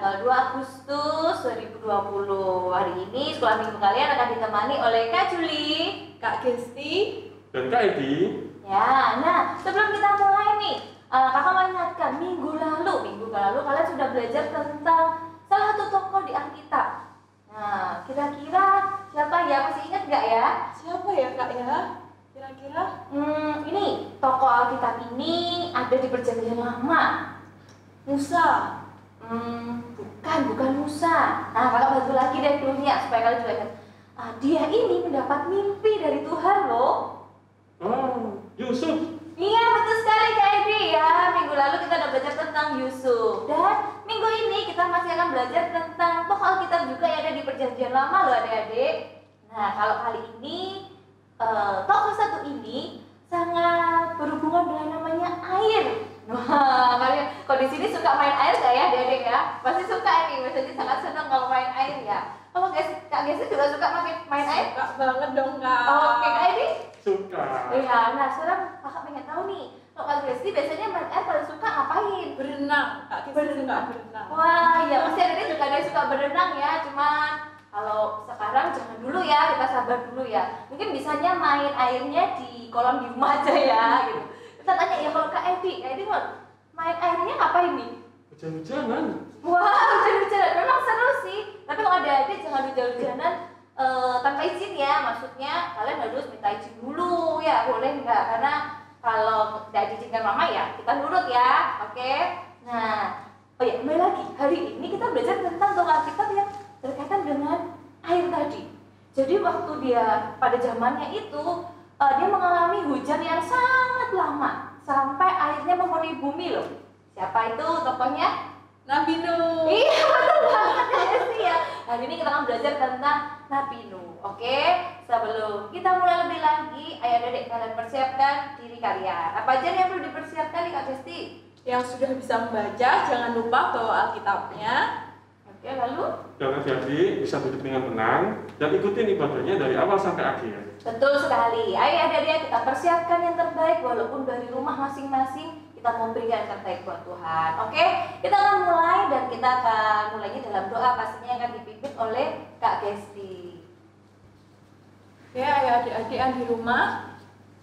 tanggal 2 Agustus 2020. Hari ini sekolah minggu kalian akan ditemani oleh Kak Juli, Kak Gesti, dan Kak Edi. Ya, nah sebelum kita mulai nih, kakak mau ingatkan minggu lalu kalian sudah belajar tentang salah satu tokoh di Alkitab. Nah, kira-kira siapa ya? Masih ingat nggak ya? siapa ya Kak ya? Kira-kira? Ini tokoh Alkitab ini ada di Perjanjian Lama. Musa. Bukan Musa. Nah, kakak bantu lagi deh clue-nya supaya kalian juga ingat. Dia ini mendapat mimpi dari Tuhan loh. Oh, Yusuf. Iya, betul sekali Kak Edi ya. Minggu lalu kita udah belajar tentang Yusuf. Dan minggu ini kita masih akan belajar tentang tokoh Alkitab juga yang ada di Perjanjian Lama loh adik-adik. Nah, kalau kali ini tokoh satu ini sangat berhubungan dengan namanya air. Wah, kalian kalau di sini suka main air nggak ya adik-adik ya? Pasti suka nih, biasanya sangat senang kalau main air ya. Kalau Kak Gesi juga suka main air? Suka banget dong Kak. Oke, Kak Edi? Suka. Iya, nah sekarang kakak pengen tahu nih, kalau Kak Gesi biasanya main air paling suka ngapain? Berenang. Kak Gesti suka berenang. Wah, ya pasti ada juga ada yang suka berenang ya, cuman kalau sekarang jangan dulu ya, kita sabar dulu ya. Mungkin bisanya main airnya di kolam di rumah aja ya, gitu. Kita tanya ya kalau Kak Edi mau main airnya ngapain nih? Hujan-hujanan. Wah, hujan-hujanan memang seru sih. Tapi kalau ada adik jangan hujan-hujanan tanpa izin ya. Maksudnya kalian harus minta izin dulu ya, boleh nggak? Karena kalau tidak diizinkan mama ya kita nurut ya, oke? Nah, oh ya kembali lagi. Hari ini kita belajar tentang tokoh Alkitab yang berkaitan dengan air tadi. Jadi waktu dia pada zamannya itu dia mengalami hujan yang sangat lama sampai airnya memenuhi bumi loh. Siapa itu tokohnya? Nabi Nuh. Iya betul banget ya. Hari ini kita akan belajar tentang Nabi Nuh. Oke, sebelum kita mulai lebih lagi, ayo adik kalian persiapkan diri kalian. Apa aja nih yang perlu dipersiapkan nih Kak Gesti? Yang sudah bisa membaca, jangan lupa bawa Alkitabnya. Oke, lalu? Dan adik-adik bisa duduk dengan tenang dan ikutin ibadahnya dari awal sampai akhir. Betul sekali. Ayo adik-adik kita persiapkan yang terbaik walaupun dari rumah masing-masing kita mau berikan yang terbaik buat Tuhan. Oke, kita akan mulai dan kita akan mulainya dalam doa pastinya akan dipimpin oleh Kak Gesti. Oke, ayo adik-adik yang di rumah,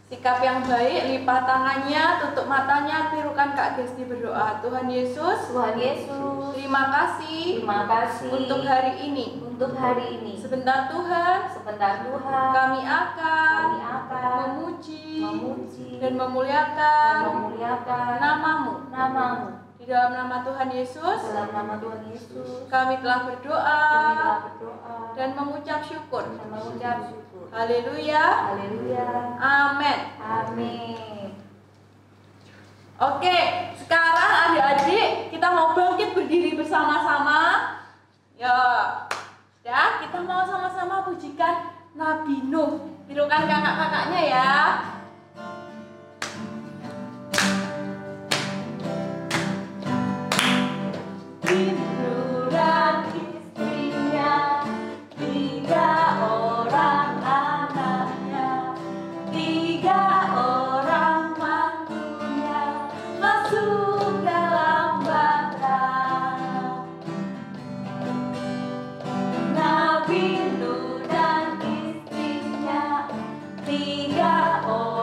sikap yang baik, lipat tangannya, tutup matanya, tirukan Kak Gesti berdoa. Tuhan Yesus, terima kasih untuk hari ini. Sebentar Tuhan, kami akan memuji dan memuliakan namamu. Di dalam nama Tuhan Yesus, kami telah berdoa dan mengucap syukur. Haleluya. Amin. Oke, sekarang adik-adik kita mau bangkit berdiri bersama-sama. Ya, kita mau sama-sama pujikan Nabi Nuh. Tirukan kakak-kakaknya ya. Nuh dan istrinya, 3 orang anaknya, 3 orang mantunya masuk dalam bata. Nabi Nuh dan istrinya, 3 orang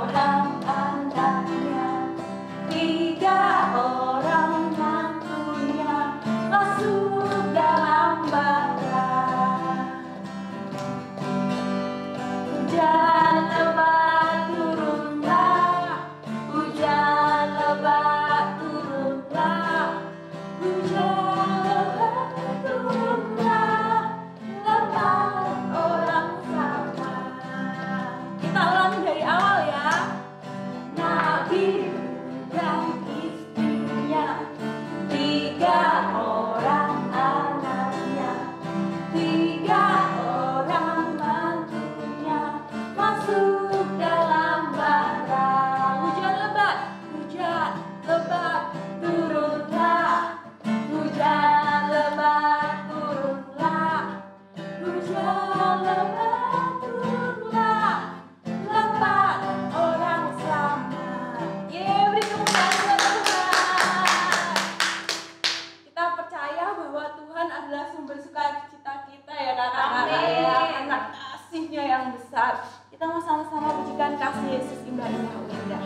indah, indah, oh indah.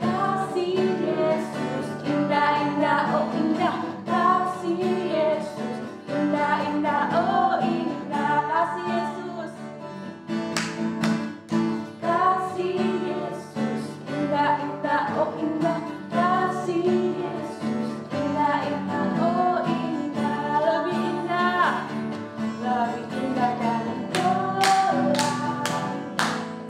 Kasih Yesus indah, indah, oh indah. Kasih Yesus indah, indah, oh indah. Kasih Yesus. Kasih Yesus indah, indah, oh indah. Kasih Yesus indah, indah, oh indah. Lebih indah dari bulan,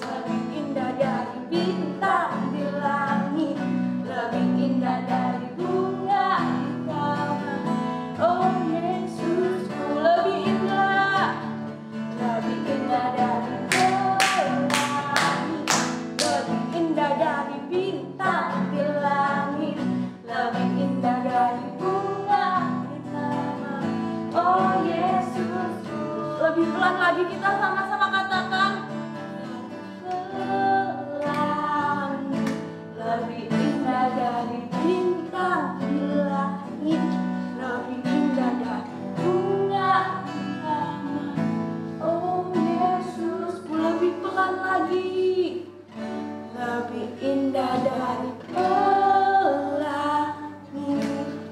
lebih indah dari bintang di langit, lebih indah dari bunga di taman. Oh Yesusku, lebih indah dari pelangi, lebih indah dari bintang di langit, lebih indah dari bunga di taman. Oh Yesusku, lebih pelan lagi kita sama-sama katakan. Pelangi, lebih indah dari bintang di langit, lebih indah dari bunga di taman. Oh Yesusku, lebih pelan lagi, lebih indah dari pelangi,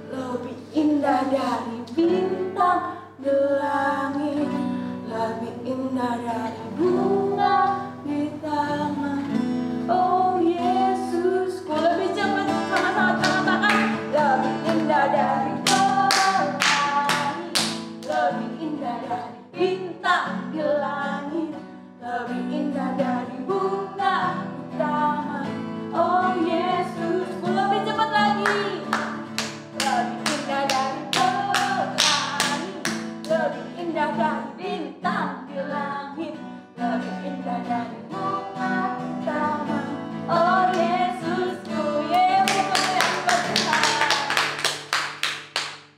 lebih indah dari bintang di langit, lebih indah dari bunga di taman. Oh Yesusku, lebih cepat sama-sama katakan. Lebih indah dari pelangi, lebih indah dari bintang di langit, lebih indah dari bunga di taman. Oh Yesusku, lebih cepat lagi. Lebih indah dari pelangi, lebih indah dari bintang di langit, lebih indah dari bunga di taman. Oh Yesusku,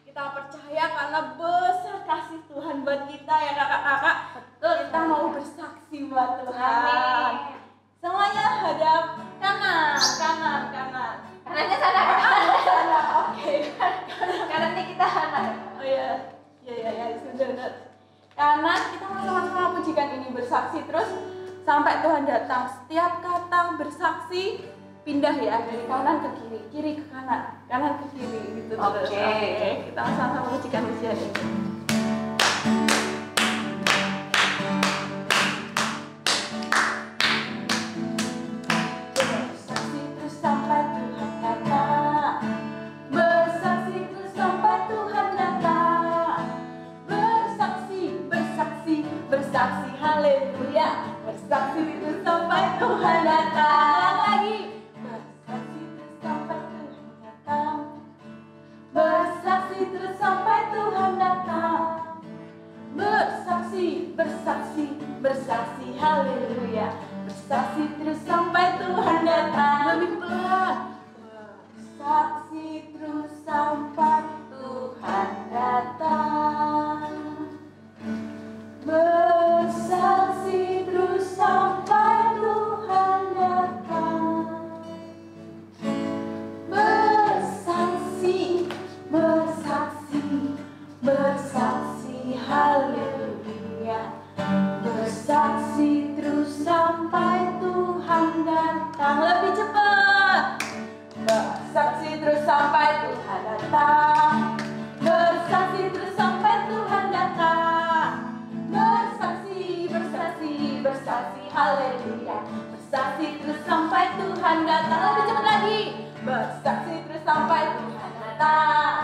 kita percaya karena besar kasih Tuhan buat kita ya kakak-kakak. Kita mau bersaksi buat Tuhan. Amin. Semuanya hadap kanan, kanan, kanan. Kanannya sana kan? Sana, oke. Kanannya kita kanan. Oh iya, ya, sudah. Kanan, kita mau sama-sama pujikan ini bersaksi terus sampai Tuhan datang. Setiap kata bersaksi pindah ya dari kanan ke kiri, kiri ke kanan, kanan ke kiri gitu terus. Oke. Kita sama-sama pujikan pujian ini. Bersaksi terus sampai Tuhan datang. Bersaksi terus sampai Tuhan datang. Bersaksi, bersaksi, bersaksi, haleluya. Bersaksi terus sampai Tuhan datang. Lagi. Bersaksi terus sampai Tuhan datang. Bersaksi terus sampai Tuhan datang. Bersaksi, bersaksi, bersaksi, haleluya. Bersaksi terus sampai Tuhan datang. Lebih pelan. Bersaksi terus sampai Tuhan datang. Bersaksi terus sampai Tuhan datang. Bersaksi, bersaksi, bersaksi, haleluya. Bersaksi terus sampai Tuhan datang. Lebih cepat. Bersaksi terus sampai Tuhan datang. Bersaksi terus sampai Tuhan datang. Bersaksi, bersaksi, bersaksi, haleluya. Bersaksi terus sampai Tuhan datang. Lebih cepat lagi. Bersaksi terus sampai Tuhan datang.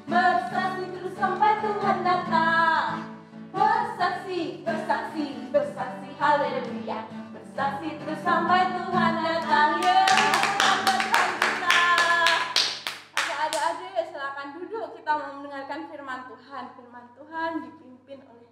Bersaksi terus sampai Tuhan datang. Bersaksi, bersaksi, bersaksi, haleluya. Bersaksi terus sampai Tuhan datang. Adik-adik silakan duduk. Kita mau mendengarkan firman Tuhan. Firman Tuhan dipimpin oleh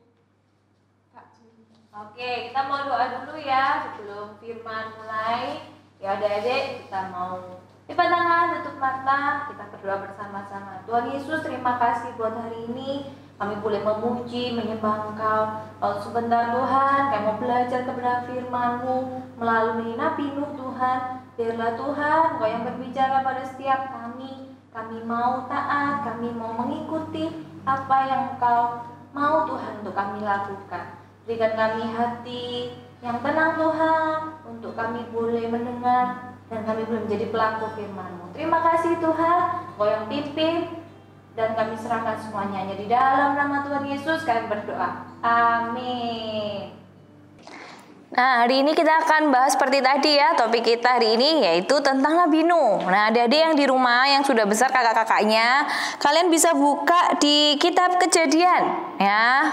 Kak Juli. Oke, kita mau doa dulu ya sebelum firman mulai. Ya adik-adik, kita mau lipat tangan, tutup mata, kita berdoa bersama-sama. Tuhan Yesus, terima kasih buat hari ini. Kami boleh memuji, menyembah Engkau. Kalau sebentar Tuhan, kami mau belajar kebenaran firman-Mu melalui Nabi Nuh Tuhan. Biarlah Tuhan, Engkau yang berbicara pada setiap kami. Kami mau taat, kami mau mengikuti apa yang Engkau mau Tuhan untuk kami lakukan. Berikan kami hati yang tenang Tuhan, untuk kami boleh mendengar dan kami boleh menjadi pelaku firman-Mu. Terima kasih Tuhan, Engkau yang pimpin, dan kami serahkan semuanya hanya di dalam nama Tuhan Yesus kami berdoa. Amin. Nah, hari ini kita akan bahas seperti tadi ya, topik kita hari ini yaitu tentang Nabi Nuh. Nah, adik-adik yang di rumah yang sudah besar kakak-kakaknya, kalian bisa buka di kitab Kejadian ya.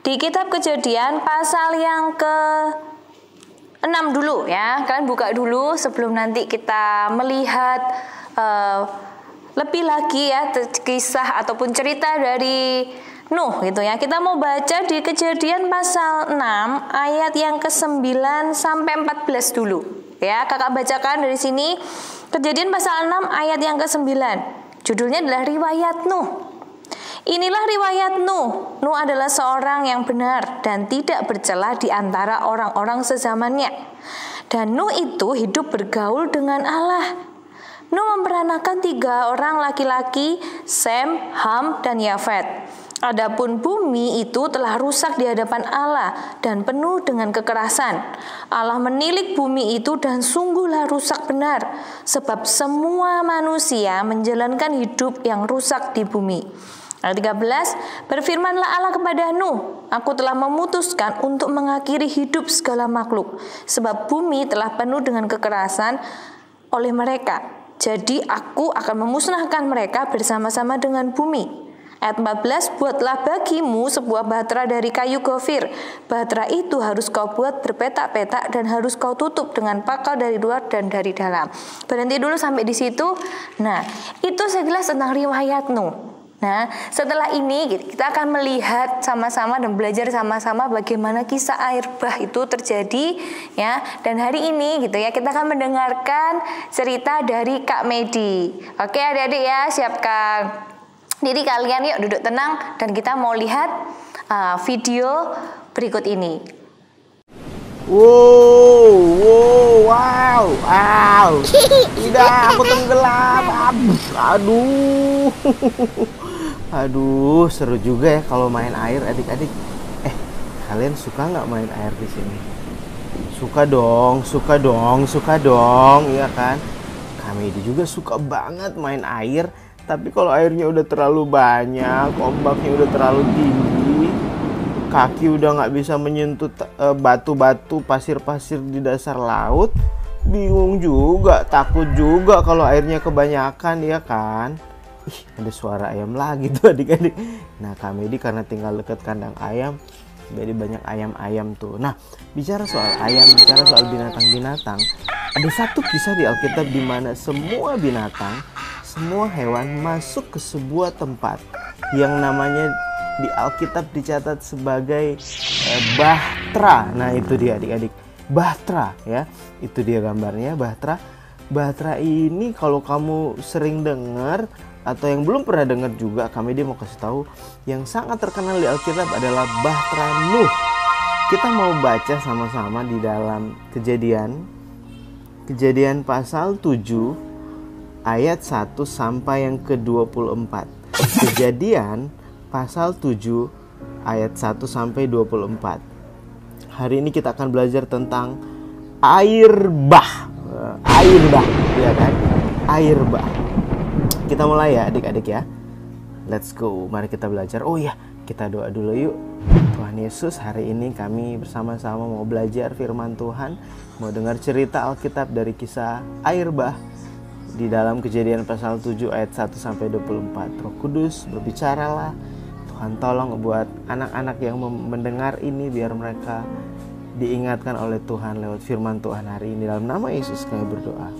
Di kitab Kejadian pasal yang ke-6 dulu ya. Kalian buka dulu sebelum nanti kita melihat lebih lagi ya kisah ataupun cerita dari Nuh gitu ya. Kita mau baca di Kejadian pasal 6 ayat yang ke-9 sampai 14 dulu. Ya, kakak bacakan dari sini. Kejadian pasal 6 ayat yang ke-9. Judulnya adalah riwayat Nuh. Inilah riwayat Nuh. Nuh adalah seorang yang benar dan tidak bercela di antara orang-orang sezamannya. Dan Nuh itu hidup bergaul dengan Allah. Nuh memperanakan 3 orang laki-laki, Sem, Ham, dan Yafet. Adapun bumi itu telah rusak di hadapan Allah dan penuh dengan kekerasan. Allah menilik bumi itu dan sungguhlah rusak benar, sebab semua manusia menjalankan hidup yang rusak di bumi. Ayat 13, berfirmanlah Allah kepada Nuh, aku telah memutuskan untuk mengakhiri hidup segala makhluk, sebab bumi telah penuh dengan kekerasan oleh mereka. Jadi aku akan memusnahkan mereka bersama-sama dengan bumi. Ayat 14, buatlah bagimu sebuah bahtera dari kayu gofir. Bahtera itu harus kau buat berpetak-petak dan harus kau tutup dengan pakal dari luar dan dari dalam. Berhenti dulu sampai di situ. Nah, itu sekilas tentang riwayat Nuh. Nah, setelah ini kita akan melihat sama-sama dan belajar sama-sama bagaimana kisah air bah itu terjadi ya. Dan hari ini gitu ya, kita akan mendengarkan cerita dari Kak Medi. Oke, adik-adik ya, siapkan diri kalian, yuk duduk tenang dan kita mau lihat video berikut ini. Wow. Tidak, aku tenggelam. Aduh, seru juga ya kalau main air, adik-adik. Kalian suka nggak main air di sini? Suka dong, iya kan? Kami juga suka banget main air. Tapi kalau airnya udah terlalu banyak, ombaknya udah terlalu tinggi, kaki udah nggak bisa menyentuh batu-batu, pasir-pasir di dasar laut, bingung juga, takut juga kalau airnya kebanyakan, ya kan? Ih, ada suara ayam lagi tuh adik-adik. Nah, kami karena tinggal dekat kandang ayam, jadi banyak ayam-ayam tuh. Nah, bicara soal ayam, bicara soal binatang-binatang, ada satu kisah di Alkitab di mana semua binatang, semua hewan masuk ke sebuah tempat yang namanya di Alkitab dicatat sebagai bahtera. Nah, itu dia adik-adik, bahtera ya. Itu dia gambarnya, bahtera. Bahtera ini kalau kamu sering dengar atau yang belum pernah dengar juga, kami mau kasih tahu yang sangat terkenal di Alkitab adalah bahtera Nuh. Kita mau baca sama-sama di dalam Kejadian pasal 7 ayat 1 sampai yang ke-24. Kejadian pasal 7 ayat 1 sampai 24. Hari ini kita akan belajar tentang air bah. Air bah, ya kan? Air bah. Kita mulai ya adik-adik ya. Let's go, mari kita belajar. Oh ya, kita doa dulu yuk. Tuhan Yesus, hari ini kami bersama-sama mau belajar firman Tuhan, mau dengar cerita Alkitab dari kisah air bah di dalam Kejadian pasal 7 ayat 1 sampai 24. Roh Kudus, berbicaralah. Tuhan tolong buat anak-anak yang mendengar ini biar mereka diingatkan oleh Tuhan lewat firman Tuhan hari ini. Dalam nama Yesus kami berdoa.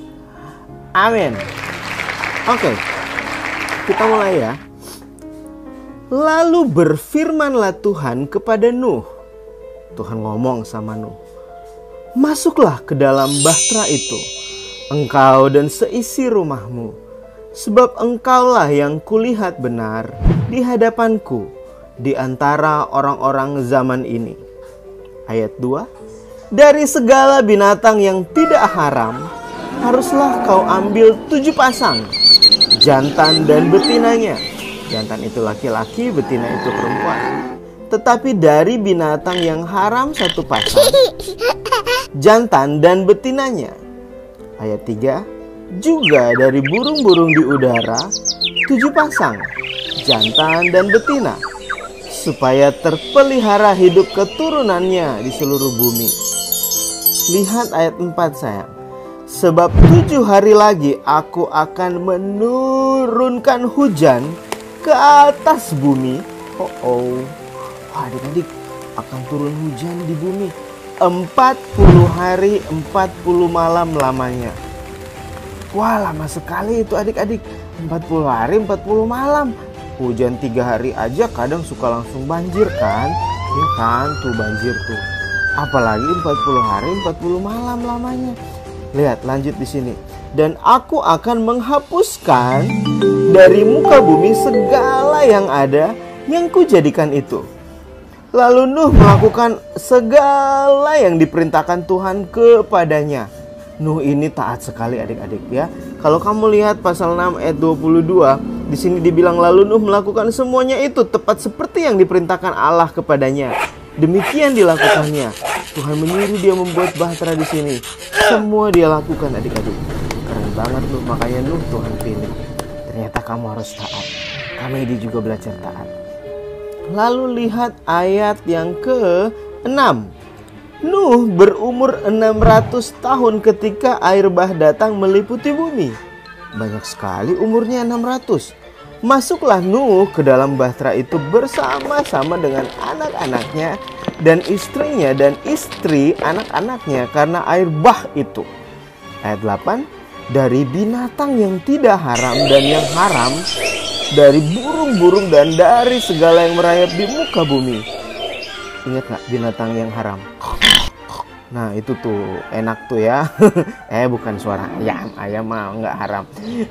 Amin. Oke. Kita mulai ya. Lalu berfirmanlah Tuhan kepada Nuh. Tuhan ngomong sama Nuh. Masuklah ke dalam bahtera itu, engkau dan seisi rumahmu, sebab engkaulah yang kulihat benar di hadapanku di antara orang-orang zaman ini. Ayat 2. Dari segala binatang yang tidak haram haruslah kau ambil 7 pasang, jantan dan betinanya. Jantan itu laki-laki, betina itu perempuan. Tetapi dari binatang yang haram 1 pasang, jantan dan betinanya. Ayat 3, juga dari burung-burung di udara 7 pasang, jantan dan betina, supaya terpelihara hidup keturunannya di seluruh bumi. Lihat ayat 4 sayang. Sebab 7 hari lagi aku akan menurunkan hujan ke atas bumi. Wah, adik-adik, akan turun hujan di bumi 40 hari 40 malam lamanya. Wah, lama sekali itu adik-adik. 40 hari 40 malam. Hujan 3 hari aja kadang suka langsung banjir kan? Ya kan, tuh banjir tuh. Apalagi 40 hari 40 malam lamanya. Lihat, lanjut di sini. Dan aku akan menghapuskan dari muka bumi segala yang ada yang kujadikan itu. Lalu Nuh melakukan segala yang diperintahkan Tuhan kepadanya. Nuh ini taat sekali adik-adik ya. Kalau kamu lihat pasal 6 ayat 22, di sini dibilang lalu Nuh melakukan semuanya itu tepat seperti yang diperintahkan Allah kepadanya. Demikian dilakukannya. Tuhan menyuruh dia membuat bahtera di sini. Semua dia lakukan adik-adik. Keren banget Nuh, makanya Nuh Tuhan pilih. Ternyata kamu harus taat. Kami juga belajar taat. Lalu lihat ayat yang ke-6. Nuh berumur 600 tahun ketika air bah datang meliputi bumi. Banyak sekali umurnya 600. Masuklah Nuh ke dalam bahtera itu bersama-sama dengan anak-anaknya dan istrinya dan istri anak-anaknya karena air bah itu. Ayat 8. Dari binatang yang tidak haram dan yang haram, dari burung-burung dan dari segala yang merayap di muka bumi. Ingat gak binatang yang haram? Nah itu tuh enak tuh ya. Bukan suara ayam, ayam mah nggak haram.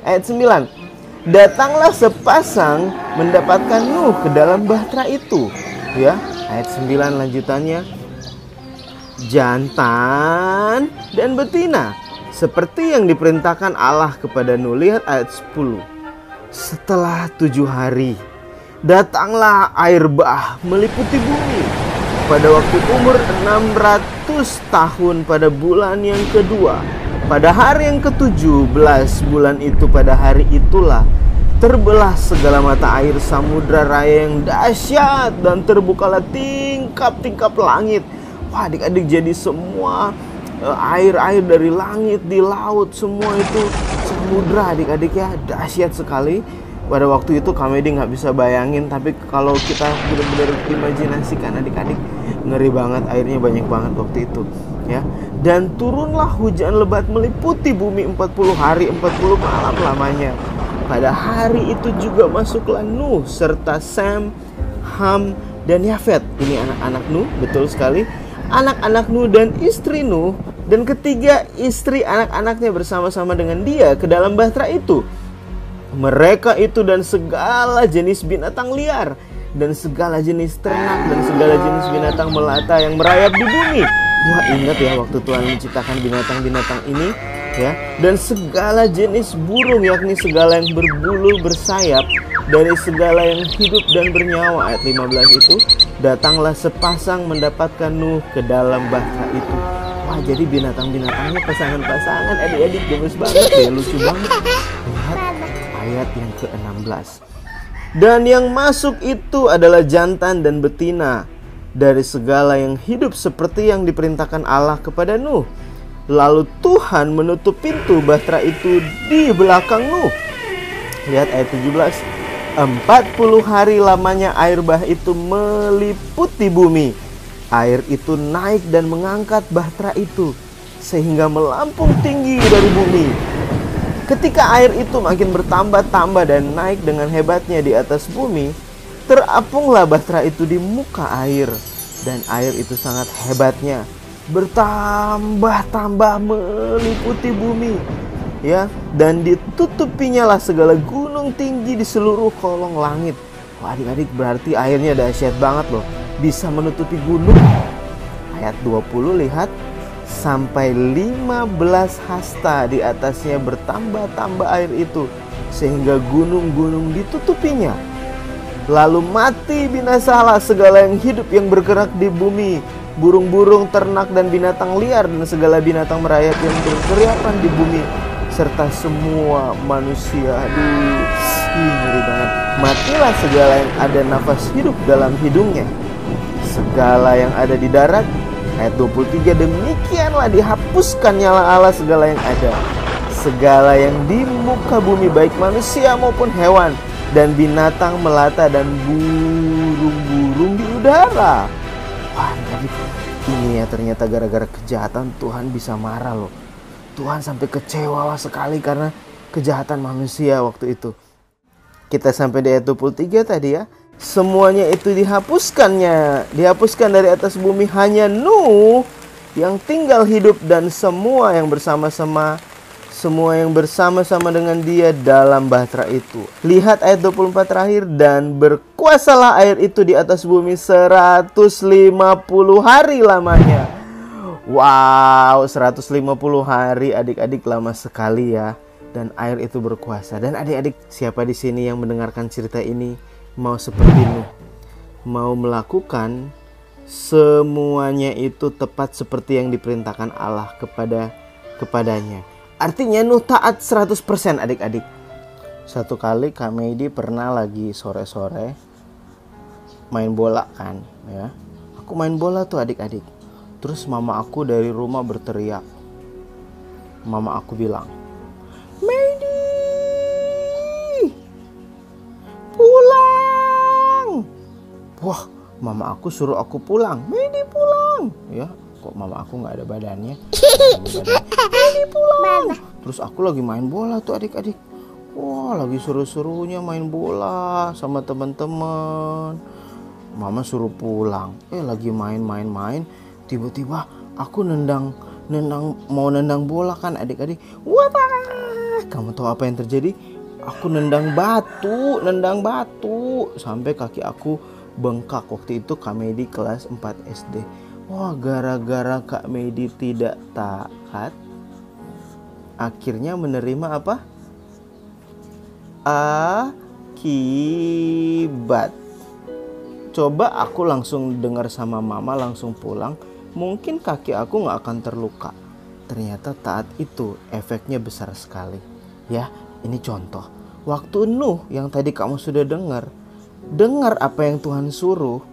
Ayat 9. Datanglah sepasang mendapatkan Nuh ke dalam bahtera itu. Ya, ayat 9 lanjutannya. Jantan dan betina, seperti yang diperintahkan Allah kepada Nuh. Lihat ayat 10. Setelah 7 hari, datanglah air bah meliputi bumi. Pada waktu umur 600 tahun pada bulan yang kedua, pada hari yang ke-17 bulan itu, pada hari itulah terbelah segala mata air samudra raya yang dahsyat dan terbukalah tingkap-tingkap langit. Wah adik-adik, jadi semua air-air dari langit di laut semua itu samudra adik-adik ya, dahsyat sekali. Pada waktu itu kami nggak bisa bayangin, tapi kalau kita benar-benar imajinasikan adik-adik, ngeri banget, airnya banyak banget waktu itu ya. Dan turunlah hujan lebat meliputi bumi 40 hari 40 malam lamanya. Pada hari itu juga masuklah Nuh serta Sem, Ham dan Yafet. Ini anak-anak Nuh, betul sekali. Anak-anak Nuh dan istri Nuh dan ketiga istri anak-anaknya bersama-sama dengan dia ke dalam bahtera itu. Mereka itu dan segala jenis binatang liar dan segala jenis ternak dan segala jenis binatang melata yang merayap di bumi. Wah, ingat ya waktu Tuhan menciptakan binatang-binatang ini ya, dan segala jenis burung, yakni segala yang berbulu bersayap dari segala yang hidup dan bernyawa. Ayat 15 itu, datanglah sepasang mendapatkan Nuh ke dalam bahtera itu. Wah, jadi binatang-binatangnya pasangan-pasangan, adik-adik, gemes banget ya, lucu banget. Lihat ayat yang ke-16. Dan yang masuk itu adalah jantan dan betina dari segala yang hidup seperti yang diperintahkan Allah kepada Nuh. Lalu Tuhan menutup pintu bahtera itu di belakang Nuh. Lihat ayat 17. 40 hari lamanya air bah itu meliputi bumi. Air itu naik dan mengangkat bahtera itu sehingga melampung tinggi dari bumi. Ketika air itu makin bertambah-tambah dan naik dengan hebatnya di atas bumi, terapunglah bahtera itu di muka air. Dan air itu sangat hebatnya bertambah-tambah meliputi bumi. Ya, dan ditutupinya lah segala gunung tinggi di seluruh kolong langit. Wah adik-adik, berarti airnya dahsyat banget loh, bisa menutupi gunung. Ayat 20 lihat. sampai 15 hasta di atasnya bertambah-tambah air itu, sehingga gunung-gunung ditutupinya. Lalu mati binasalah segala yang hidup yang bergerak di bumi, burung-burung, ternak dan binatang liar dan segala binatang merayap yang berkeriapan di bumi, serta semua manusia. Aduh, ngeri banget. Matilah segala yang ada nafas hidup dalam hidungnya, segala yang ada di darat. Ayat 23, demikianlah dihapuskan nyala Allah segala yang ada, segala yang di muka bumi, baik manusia maupun hewan, dan binatang melata, dan burung-burung di udara. Wah, ini ya ternyata gara-gara kejahatan Tuhan bisa marah loh. Tuhan sampai kecewa sekali karena kejahatan manusia waktu itu. Kita sampai di ayat 23 tadi ya. Semuanya itu dihapuskan dari atas bumi, hanya Nuh yang tinggal hidup dan semua yang bersama-sama dengan dia dalam bahtera itu. Lihat ayat 24 terakhir, dan berkuasalah air itu di atas bumi 150 hari lamanya. Wow, 150 hari adik-adik, lama sekali ya. Dan air itu berkuasa. Dan adik-adik, siapa di sini yang mendengarkan cerita ini mau seperti Nuh, mau melakukan semuanya itu tepat seperti yang diperintahkan Allah kepadanya. Artinya Nuh taat 100% adik-adik. Satu kali Kak Medi pernah lagi sore-sore main bola kan ya. Aku main bola tuh adik-adik. Terus mama aku dari rumah berteriak. Mama aku bilang, "Medi, pulang." Wah, mama aku suruh aku pulang. "Medi pulang." Ya, kok mama aku nggak ada badannya. "Medi pulang." Terus aku lagi main bola tuh adik-adik. Wah, lagi suruh-suruhnya main bola sama teman-teman. Mama suruh pulang. Lagi main. Tiba-tiba aku mau nendang bola kan adik-adik. Wah, kamu tahu apa yang terjadi? Aku nendang batu sampai kaki aku bengkak. Waktu itu Kak Medi kelas 4 SD. Wah, gara-gara Kak Medi tidak taat, akhirnya menerima apa? Akibat. Coba aku langsung dengar sama mama, langsung pulang, mungkin kaki aku gak akan terluka. Ternyata taat itu efeknya besar sekali. Ya, ini contoh. Waktu Nuh yang tadi kamu sudah dengar apa yang Tuhan suruh,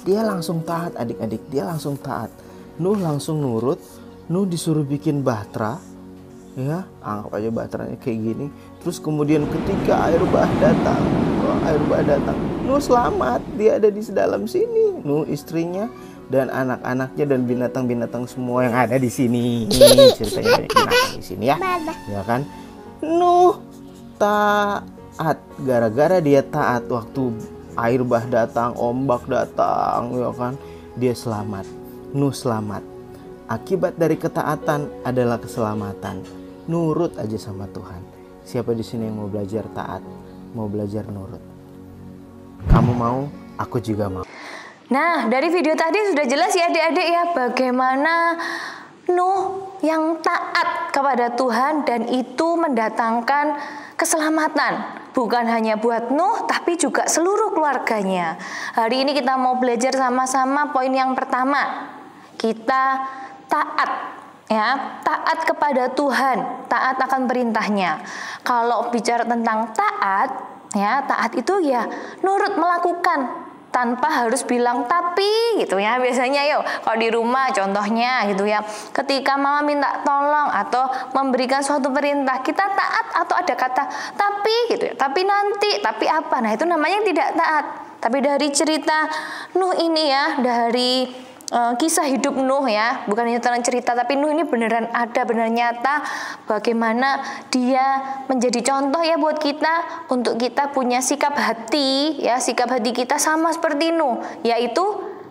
dia langsung taat adik-adik. Dia langsung taat. Nuh langsung nurut. Nuh disuruh bikin bahtera. Ya, anggap aja bahteranya kayak gini. Terus kemudian ketika air bah datang, Nuh selamat. Dia ada di dalam sini. Nuh, istrinya, dan anak-anaknya dan binatang-binatang semua yang ada di sini. Ceritanya banyak binatang di sini ya. Ya kan? Nuh taat. Gara-gara dia taat, waktu air bah datang, ombak datang, ya kan? Dia selamat. Nuh selamat. Akibat dari ketaatan adalah keselamatan. Nurut aja sama Tuhan. Siapa di sini yang mau belajar taat, mau belajar nurut? Kamu mau, aku juga mau. Nah, dari video tadi sudah jelas ya adik-adik ya, bagaimana Nuh yang taat kepada Tuhan dan itu mendatangkan keselamatan. Bukan hanya buat Nuh, tapi juga seluruh keluarganya. Hari ini kita mau belajar sama-sama poin yang pertama. Kita taat, ya, taat kepada Tuhan, taat akan perintahnya. Kalau bicara tentang taat, ya, taat itu ya nurut melakukan tanpa harus bilang tapi gitu ya. Biasanya yuk kalau di rumah contohnya gitu ya, ketika mama minta tolong atau memberikan suatu perintah, kita taat atau ada kata tapi gitu ya, tapi nanti, tapi apa, nah itu namanya tidak taat. Tapi dari cerita Nuh ini ya, dari kisah hidup Nuh ya, bukan hanya tentang cerita, tapi Nuh ini beneran ada, beneran nyata, bagaimana dia menjadi contoh ya buat kita, untuk kita punya sikap hati ya, sikap hati kita sama seperti Nuh, yaitu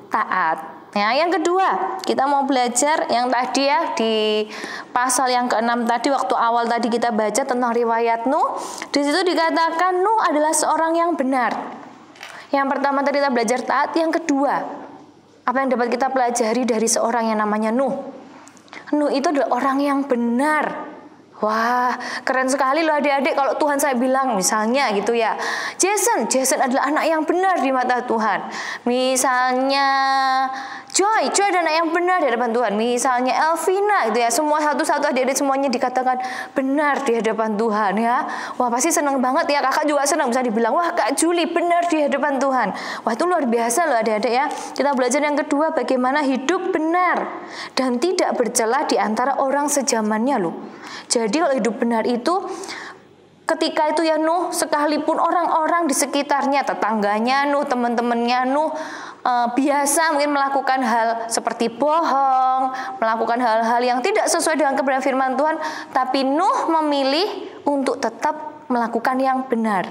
taat. Ya, yang kedua, kita mau belajar yang tadi ya, di pasal yang ke-6 tadi, waktu awal tadi kita baca tentang riwayat Nuh. Di situ dikatakan Nuh adalah seorang yang benar. Yang pertama tadi kita belajar taat, yang kedua Apa yang dapat kita pelajari dari seorang yang namanya Nuh? Nuh itu adalah orang yang benar. Wah, keren sekali loh adik-adik kalau Tuhan saya bilang misalnya gitu ya. Jason adalah anak yang benar di mata Tuhan. Misalnya Joy adalah anak yang benar di hadapan Tuhan. Misalnya Elvina gitu ya. Semua satu-satu adik-adik semuanya dikatakan benar di hadapan Tuhan ya. Wah, pasti senang banget ya. Kakak juga senang bisa dibilang, wah Kak Juli benar di hadapan Tuhan. Wah, itu luar biasa loh adik-adik ya. Kita belajar yang kedua, bagaimana hidup benar dan tidak bercela di antara orang sejamannya loh. Jadi kalau hidup benar itu ketika itu ya Nuh, sekalipun orang-orang di sekitarnya, tetangganya Nuh, teman-temannya Nuh biasa mungkin melakukan hal seperti bohong, melakukan hal-hal yang tidak sesuai dengan kebenaran firman Tuhan, tapi Nuh memilih untuk tetap melakukan yang benar.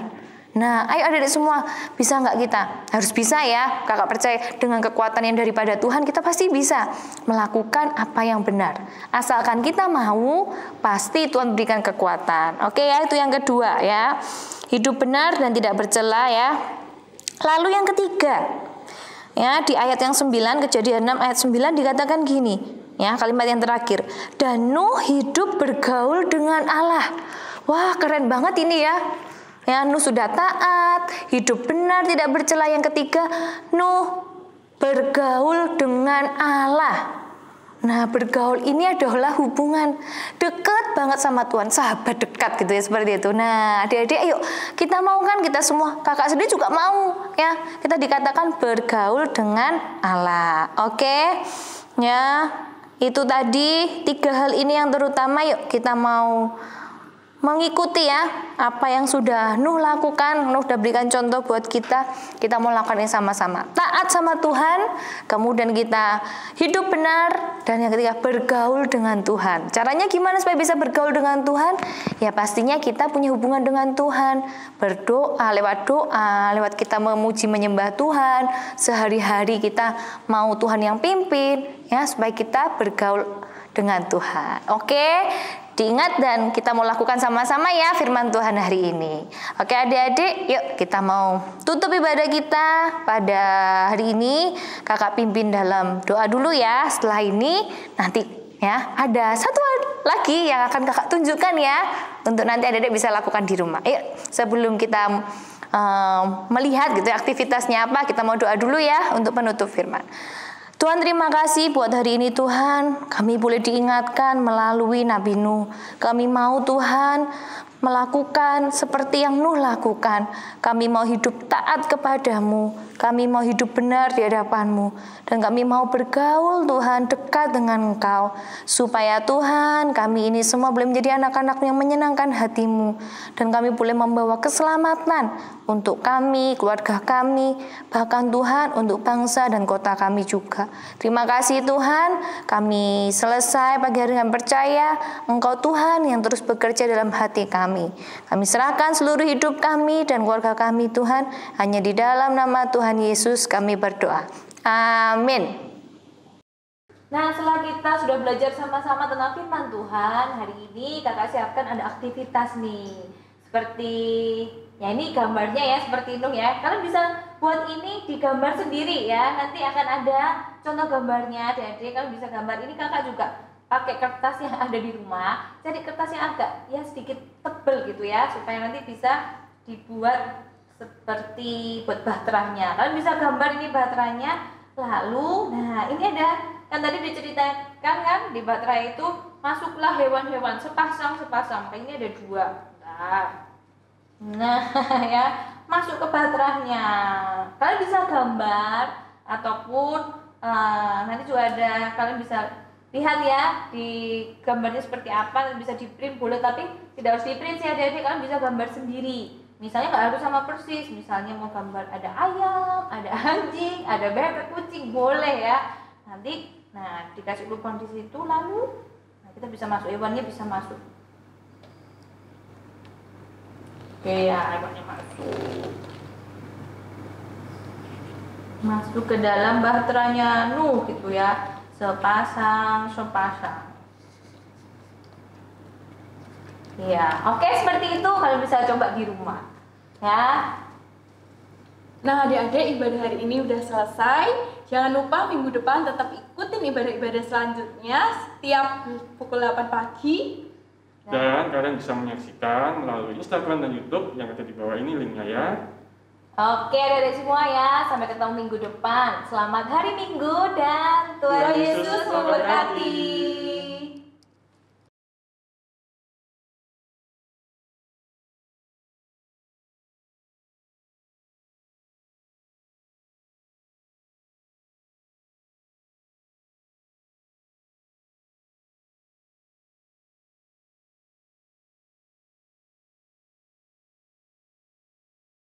Nah, ayo adik-adik semua, bisa nggak kita? Harus bisa ya, kakak percaya dengan kekuatan yang daripada Tuhan, kita pasti bisa melakukan apa yang benar. Asalkan kita mau, pasti Tuhan berikan kekuatan. Oke ya, itu yang kedua ya. Hidup benar dan tidak bercela ya. Lalu yang ketiga, ya di ayat yang 9, Kejadian 6 ayat 9 dikatakan gini, ya kalimat yang terakhir. Dan Nuh hidup bergaul dengan Allah. Wah, keren banget ini ya. Ya, Nuh sudah taat, hidup benar, tidak bercela. Yang ketiga, Nuh bergaul dengan Allah. Nah, bergaul ini adalah hubungan dekat banget sama Tuhan, sahabat dekat gitu ya, seperti itu. Nah, adik-adik ayo, kita mau kan, kita semua, kakak sendiri juga mau ya, kita dikatakan bergaul dengan Allah. Oke, ya itu tadi 3 hal ini yang terutama. Yuk kita mau mengikuti ya apa yang sudah Nuh lakukan. Nuh sudah berikan contoh buat kita. Kita mau lakukan ini sama-sama. Taat sama Tuhan, kemudian kita hidup benar, dan yang ketiga bergaul dengan Tuhan. Caranya gimana supaya bisa bergaul dengan Tuhan? Ya pastinya kita punya hubungan dengan Tuhan. Berdoa, lewat kita memuji menyembah Tuhan. Sehari-hari kita mau Tuhan yang pimpin ya, supaya kita bergaul dengan Tuhan. Oke? Diingat dan kita mau lakukan sama-sama ya firman Tuhan hari ini. Oke adik-adik, yuk kita mau tutup ibadah kita pada hari ini. Kakak pimpin dalam doa dulu ya. Setelah ini nanti ya ada satu lagi yang akan kakak tunjukkan ya, untuk nanti adik-adik bisa lakukan di rumah. Yuk sebelum kita melihat gitu aktivitasnya apa, kita mau doa dulu ya untuk penutup firman. Tuhan, terima kasih buat hari ini Tuhan, kami boleh diingatkan melalui Nabi Nuh. Kami mau Tuhan melakukan seperti yang Nuh lakukan. Kami mau hidup taat kepadamu, kami mau hidup benar di hadapan-Mu, dan kami mau bergaul Tuhan dekat dengan Engkau, supaya Tuhan kami ini semua boleh menjadi anak-anak yang menyenangkan hati-Mu, dan kami boleh membawa keselamatan untuk kami, keluarga kami, bahkan Tuhan untuk bangsa dan kota kami juga. Terima kasih Tuhan, kami selesai pagi hari dengan percaya Engkau Tuhan yang terus bekerja dalam hati kami. Kami serahkan seluruh hidup kami dan keluarga kami Tuhan, hanya di dalam nama Tuhan Yesus kami berdoa. Amin. Nah, setelah kita sudah belajar sama-sama tentang firman Tuhan, hari ini kakak siapkan ada aktivitas nih. Seperti ya ini gambarnya ya, seperti itu ya. Kalian bisa buat ini digambar sendiri ya. Nanti akan ada contoh gambarnya. Jadi kalian bisa gambar ini. Kakak juga pakai kertas yang ada di rumah. Cari kertas yang agak ya sedikit tebal gitu ya, supaya nanti bisa dibuat seperti buat baterainya. Kalian bisa gambar ini baterainya. Lalu, nah ini ada kan tadi diceritakan kan di baterai itu masuklah hewan-hewan sepasang. Ini ada 2. Nah ya, masuk ke baterainya. Kalian bisa gambar ataupun nanti juga ada, kalian bisa lihat ya di gambarnya seperti apa. Bisa di print boleh, tapi tidak harus di print sih adik-adik. Kalian bisa gambar sendiri. Misalnya nggak harus sama persis. Misalnya mau gambar ada ayam, ada anjing, ada bebek, kucing, boleh ya. Nanti nah dikasih lubang di situ, lalu kita bisa masuk, hewannya bisa masuk. Oke ya, hewannya masuk ke dalam baterainya Nuh gitu ya, sepasang. Ya, oke seperti itu. Kalian bisa coba di rumah ya. Nah, adik-adik, ibadah hari ini udah selesai. Jangan lupa minggu depan tetap ikutin ibadah-ibadah selanjutnya setiap pukul 8 pagi. Dan kalian bisa menyaksikan melalui Instagram dan YouTube yang ada di bawah ini linknya ya. Oke, adik-adik semua ya. Sampai ketemu minggu depan. Selamat hari Minggu dan Tuhan Yesus memberkati.